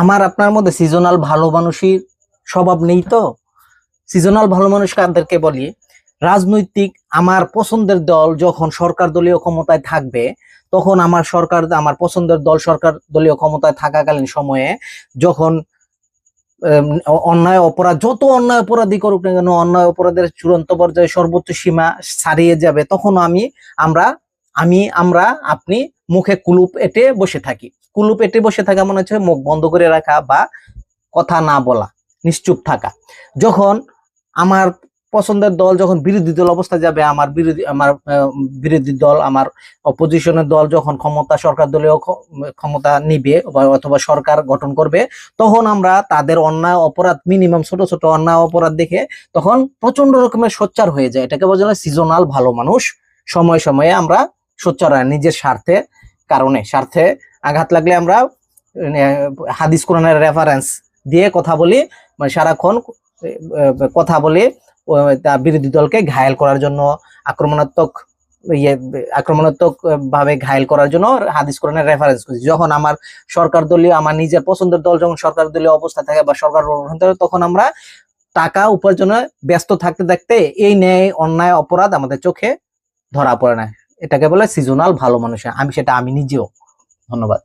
আমার আপনার মধ্যে সিজনাল ভালো মানুষই স্বভাব নেই তো। সিজনাল ভালো মানুষ কাদেরকে বলি? রাজনৈতিক আমার পছন্দের দল যখন সরকার দলীয় ক্ষমতায় থাকবে, তখন আমার পছন্দের দল সরকার দলীয় ক্ষমতায় থাকাকালীন সময়ে যখন অন্যায় অপরাধ, যত অন্যায় অপরাধী করুক না কেন, অন্যায় অপরাধের চূড়ান্ত পর্যায়ে সর্বোচ্চ সীমা ছাড়িয়ে যাবে, তখন আমরা আমরা আপনি মুখে কুলুপ এঁটে বসে থাকি। কুলুপ এঁটে বসে থাকা মানে হচ্ছে মুখ বন্ধ করে রাখা বা কথা না বলা, নিশ্চুপ থাকা। যখন আমার পছন্দের দল যখন বিরোধী দল অবস্থা যাবে, আমার বিরোধী দল, আমার অপোজিশনের দল যখন সরকার দলীয় ক্ষমতা নিবে অথবা সরকার গঠন করবে, তখন আমরা তাদের অন্যায় অপরাধ, মিনিমাম ছোট ছোট অন্যায় অপরাধ দেখে তখন প্রচন্ড রকমের সোচ্চার হয়ে যায়। এটাকে বলা হয় সিজনাল ভালো মানুষ। সময়ে সময়ে আমরা সোচ্চার হয় নিজের স্বার্থে আঘাত লাগলে আমরা হাদিস কোরআনের রেফারেন্স দিয়ে কথা বলি, মানে সারাক্ষণ কথা বলি বিরোধী দলকে ঘায়েল করার জন্য, আক্রমণাত্মক আক্রমণাত্মক ভাবে ঘায়েল করার জন্য হাদিস কোরআনের রেফারেন্স করছি। যখন আমার নিজের পছন্দের দল যখন সরকার দলীয় অবস্থা থাকে বা সরকার গঠন থাকে, তখন আমরা টাকা উপার্জনে ব্যস্ত থাকতে থাকতে এই ন্যায় অন্যায় অপরাধ আমাদের চোখে ধরা পড়ে না। এটাকে বলে সিজনাল ভালো মানুষ। আমি নিজেও। ধন্যবাদ।